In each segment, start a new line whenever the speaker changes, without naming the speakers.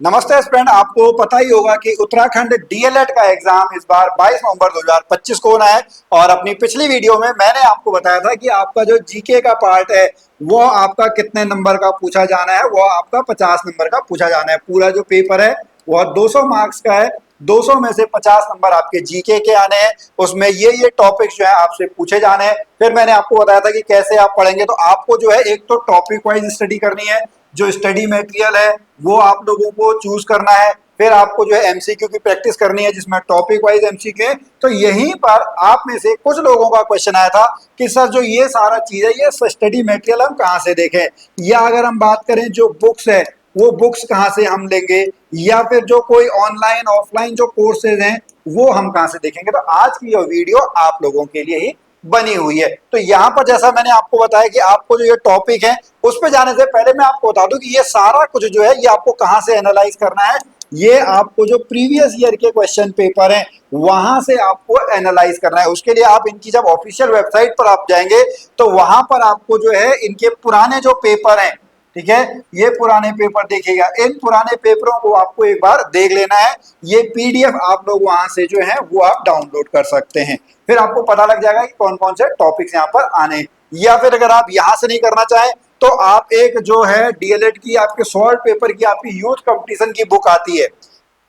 नमस्ते फ्रेंड, आपको पता ही होगा कि उत्तराखंड डीएलएड का एग्जाम इस बार 22 नवंबर 2025 को होना है। और अपनी पिछली वीडियो में मैंने आपको बताया था कि आपका जो जीके का पार्ट है वो आपका कितने नंबर का पूछा जाना है। वो आपका 50 नंबर का पूछा जाना है। पूरा जो पेपर है वो 200 मार्क्स का है। 200 में से 50 नंबर आपके जीके के आने हैं। उसमें ये टॉपिक्स जो है आपसे पूछे जाने हैं। फिर मैंने आपको बताया था कि कैसे आप पढ़ेंगे। तो आपको जो है एक तो टॉपिक वाइज स्टडी करनी है। जो स्टडी मटेरियल है वो आप लोगों को चूज करना है। फिर आपको जो है एमसीक्यू की प्रैक्टिस करनी है जिसमें टॉपिक वाइज एमसीक्यू है। तो यहीं पर आप में से कुछ लोगों का क्वेश्चन आया था कि सर जो ये सारा चीज है ये स्टडी मटेरियल हम कहाँ से देखें, या अगर हम बात करें जो बुक्स है वो बुक्स कहाँ से हम लेंगे, या फिर जो कोई ऑनलाइन ऑफलाइन जो कोर्सेज हैं वो हम कहाँ से देखेंगे। तो आज की ये वीडियो आप लोगों के लिए ही बनी हुई है। तो यहाँ पर जैसा मैंने आपको बताया कि आपको जो ये टॉपिक है उस पर जाने से पहले मैं आपको बता दूं कि ये सारा कुछ जो है ये आपको कहाँ से एनालाइज करना है। ये आपको जो प्रीवियस ईयर के क्वेश्चन पेपर हैं वहां से आपको एनालाइज करना है। उसके लिए आप इनकी जब ऑफिशियल वेबसाइट पर आप जाएंगे तो वहां पर आपको जो है इनके पुराने जो पेपर हैं, ठीक है, ये पुराने पेपर देखिएगा। इन पुराने पेपरों को आपको एक बार देख लेना है। ये पीडीएफ आप लोग वहां से जो है वो आप डाउनलोड कर सकते हैं। फिर आपको पता लग जाएगा कि कौन कौन से टॉपिक्स यहाँ पर आने। या फिर अगर आप यहाँ से नहीं करना चाहें तो आप एक जो है डीएलएड की आपके सॉल्व पेपर की आपकी यूथ कंपटीशन की बुक आती है,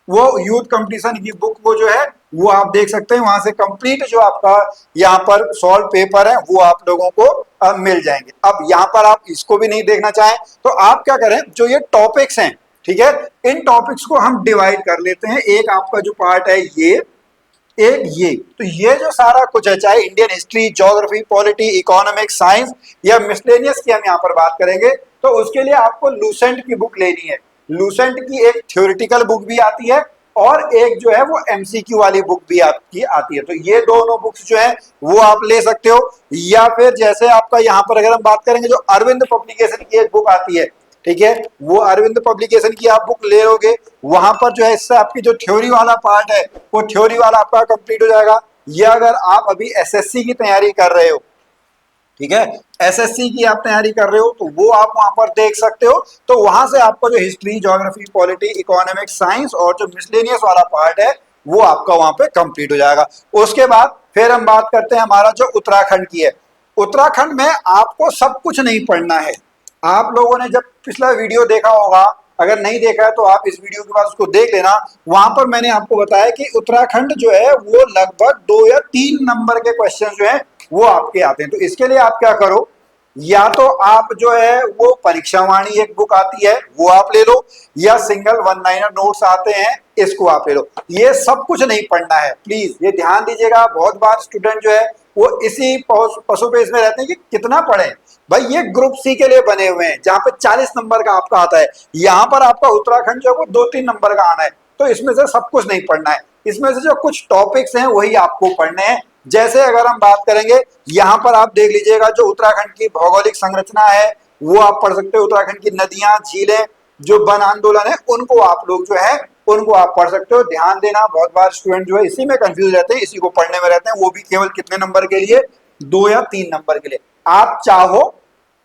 वो यूथ कंपटीशन की बुक को जो है वो आप देख सकते हैं। वहां से कंप्लीट जो आपका यहाँ पर सॉल्व पेपर है वो आप लोगों को मिल जाएंगे। अब यहाँ पर आप इसको भी नहीं देखना चाहें तो आप क्या करें, जो ये टॉपिक्स हैं, ठीक है, इन टॉपिक्स को हम डिवाइड कर लेते हैं। एक आपका जो पार्ट है ये, एक ये, तो ये जो सारा कुछ है चाहे Indian history, geography, polity, economics, science या मिसलेनियस की हम यहाँ पर बात करेंगे तो उसके लिए आपको लूसेंट की बुक लेनी है। लूसेंट की एक थ्योरेटिकल बुक भी आती है और एक जो है वो एमसीक्यू वाली बुक भी आपकी आती है। तो ये दोनों बुक्स जो है वो आप ले सकते हो। या फिर जैसे आपका यहाँ पर अगर हम बात करेंगे जो अरविंद पब्लिकेशन की एक बुक आती है, ठीक है, वो अरविंद पब्लिकेशन की आप बुक ले लोगे। वहां पर जो है इससे आपकी जो थ्योरी वाला पार्ट है वो थ्योरी वाला आपका कंप्लीट हो जाएगा। या अगर आप अभी एसएससी की तैयारी कर रहे हो, ठीक है, एसएससी की आप तैयारी कर रहे हो तो वो आप वहां पर देख सकते हो। तो वहां से आपका जो history, geography, polity, economics, science और जो मिसलेनियस वाला पार्ट है वो आपका वहां पे कंप्लीट हो जाएगा। उसके बाद फिर हम बात करते हैं हमारा जो उत्तराखंड की है। उत्तराखंड में आपको सब कुछ नहीं पढ़ना है। आप लोगों ने जब पिछला वीडियो देखा होगा, अगर नहीं देखा है तो आप इस वीडियो के बाद उसको देख लेना। वहां पर मैंने आपको बताया कि उत्तराखंड जो है वो लगभग 2 या 3 नंबर के क्वेश्चन जो है वो आपके आते हैं। तो इसके लिए आप क्या करो, या तो आप जो है वो परीक्षा वाणी एक बुक आती है वो आप ले लो, या सिंगल वन लाइनर नोट्स आते हैं इसको आप ले लो। ये सब कुछ नहीं पढ़ना है, प्लीज ये ध्यान दीजिएगा। बहुत बार स्टूडेंट जो है वो इसी पशुपेश में रहते हैं कि कितना पढ़े। भाई ये ग्रुप सी के लिए बने हुए हैं जहां पे 40 नंबर का आपका आता है। यहाँ पर आपका उत्तराखंड जो है वो 2-3 नंबर का आना है। तो इसमें से सब कुछ नहीं पढ़ना है। इसमें से जो कुछ टॉपिक्स हैं वही आपको पढ़ने हैं। जैसे अगर हम बात करेंगे, यहाँ पर आप देख लीजिएगा जो उत्तराखंड की भौगोलिक संरचना है वो आप पढ़ सकते हो। उत्तराखंड की नदियां, झीलें, जो वन आंदोलन है उनको आप लोग जो है उनको आप पढ़ सकते हो। ध्यान देना, बहुत बार स्टूडेंट जो है इसी में कंफ्यूज रहते हैं, इसी को पढ़ने में रहते हैं, वो भी केवल कितने नंबर के लिए, 2 या 3 नंबर के लिए। आप चाहो,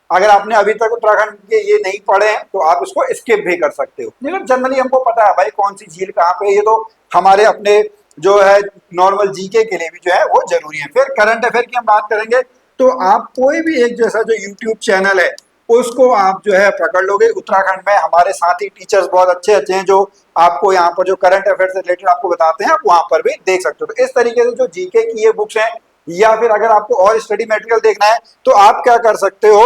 अगर आपने अभी तक उत्तराखंड के ये नहीं पढ़े हैं तो आप इसको स्किप भी कर सकते हो। लेकिन जनरली हमको पता है भाई कौन सी झील कहाँ पे, ये तो हमारे अपने जो है नॉर्मल जीके के लिए भी जो है वो जरूरी है। फिर करंट अफेयर की हम बात करेंगे तो आप कोई भी एक जैसा जो यूट्यूब चैनल है उसको आप जो है पकड़ लोगे। उत्तराखंड में हमारे साथी टीचर्स बहुत अच्छे अच्छे हैं जो आपको यहाँ पर जो करंट अफेयर से रिलेटेड आपको बताते हैं, आप वहां पर भी देख सकते हो। तो इस तरीके से जो जीके की ये बुक्स हैं, या फिर अगर आपको और स्टडी मटेरियल देखना है तो आप क्या कर सकते हो,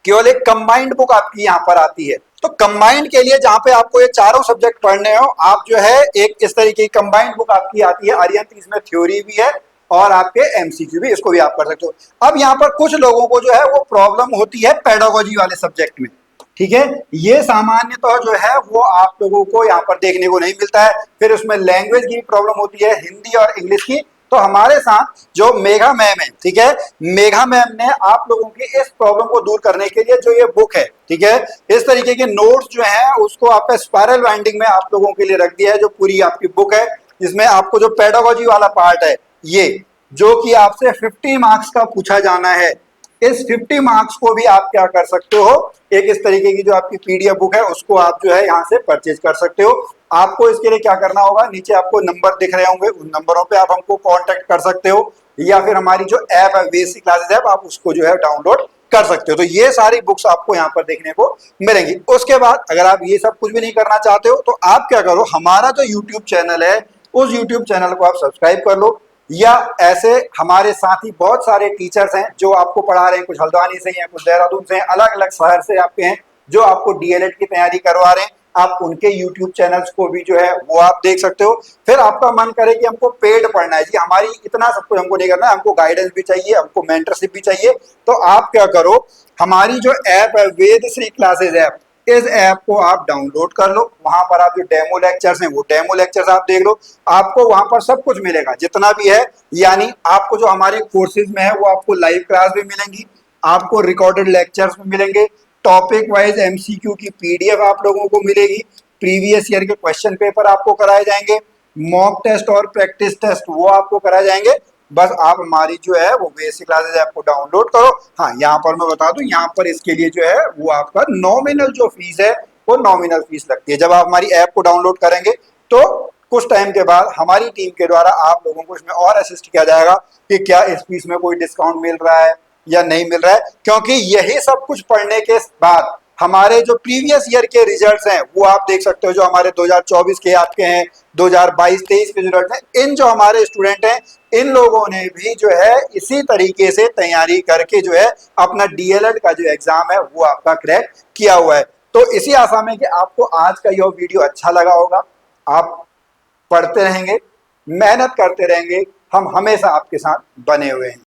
केवल एक कंबाइंड बुक आपकी यहाँ पर आती है। तो कंबाइंड के लिए जहां पे आपको ये चारों सब्जेक्ट पढ़ने हो, आप जो है एक इस तरीके की कंबाइंड बुक आपकी आती है आर्यन। इसमें थ्योरी भी है और आपके एमसीक्यू भी, इसको भी आप कर सकते हो। अब यहाँ पर कुछ लोगों को जो है वो प्रॉब्लम होती है पेडागोजी वाले सब्जेक्ट में, ठीक है, ये सामान्यतः जो है वो आप लोगों को यहाँ पर देखने को नहीं मिलता है। फिर उसमें लैंग्वेज की प्रॉब्लम होती है, हिंदी और इंग्लिश की। तो हमारे साथ जो मेघा मैम है, ठीक है, मेघा मैम ने आप लोगों की इस प्रॉब्लम को दूर करने के लिए जो ये बुक है, ठीक है, इस तरीके के नोट्स जो है उसको आपका स्पाइरल बाइंडिंग में आप लोगों के लिए रख दिया है। जो पूरी आपकी बुक है जिसमें आपको जो पेडागोजी वाला पार्ट है ये, जो कि आपसे 50 मार्क्स का पूछा जाना है, इस 50 मार्क्स को भी आप क्या कर सकते हो, एक इस तरीके की जो आपकी पीडीएफ बुक है उसको आप जो है यहाँ से परचेज कर सकते हो। आपको इसके लिए क्या करना होगा, नीचे आपको नंबर दिख रहे होंगे, उन नंबरों पे आप हमको कांटेक्ट कर सकते हो, या फिर हमारी जो ऐप है बेसिक क्लासेस ऐप, आप उसको जो है डाउनलोड कर सकते हो। तो ये सारी बुक्स आपको यहाँ पर देखने को मिलेंगी। उसके बाद अगर आप ये सब कुछ भी नहीं करना चाहते हो तो आप क्या करो, हमारा जो यूट्यूब चैनल है उस यूट्यूब चैनल को आप सब्सक्राइब कर लो, या ऐसे हमारे साथ ही बहुत सारे टीचर्स हैं जो आपको पढ़ा रहे हैं, कुछ हल्द्वानी से हैं, कुछ देहरादून से हैं, अलग अलग शहर से आपके हैं जो आपको डीएलएड की तैयारी करवा रहे हैं। आप उनके यूट्यूब चैनल्स को भी जो है वो आप देख सकते हो। फिर आपका मन करे कि हमको पेड पढ़ना है जी, हमारी इतना सब कुछ हमको नहीं करना है, हमको गाइडेंस भी चाहिए, हमको मेंटरशिप भी चाहिए, तो आप क्या करो, हमारी जो ऐप है वेद श्री क्लासेज ऐप, इस ऐप को आप डाउनलोड कर लो। वहां पर आप जो डेमो लेक्चर्स हैं वो डेमो लेक्चर्स आप देख लो, आपको वहां पर सब कुछ मिलेगा जितना भी है। यानी आपको जो हमारे कोर्सेज में है वो आपको लाइव क्लास भी मिलेंगी, आपको रिकॉर्डेड लेक्चर्स भी मिलेंगे, टॉपिक वाइज एमसीक्यू की पीडीएफ आप लोगों को मिलेगी, प्रीवियस ईयर के क्वेश्चन पेपर आपको कराए जाएंगे, मॉक टेस्ट और प्रैक्टिस टेस्ट वो आपको कराए जाएंगे। बस आप हमारी जो है वो बेसिक क्लासेज ऐप को डाउनलोड करो। हाँ, यहाँ पर मैं बता दूं, यहाँ पर इसके लिए जो है वो आपका नॉमिनल जो फीस है वो नॉमिनल फीस लगती है। जब आप हमारी ऐप को डाउनलोड करेंगे तो कुछ टाइम के बाद हमारी टीम के द्वारा आप लोगों को इसमें और असिस्ट किया जाएगा कि क्या इस फीस में कोई डिस्काउंट मिल रहा है या नहीं मिल रहा है, क्योंकि यही सब कुछ पढ़ने के बाद हमारे जो प्रीवियस ईयर के रिजल्ट्स हैं वो आप देख सकते हो, जो हमारे 2024 के आपके हैं, 2022-23 के रिजल्ट हैं, इन जो हमारे स्टूडेंट हैं इन लोगों ने भी जो है इसी तरीके से तैयारी करके जो है अपना डीएलएड का जो एग्जाम है वो आपका क्रैक किया हुआ है। तो इसी आशा में कि आपको आज का यह वीडियो अच्छा लगा होगा, आप पढ़ते रहेंगे, मेहनत करते रहेंगे, हम हमेशा आपके साथ बने हुए हैं।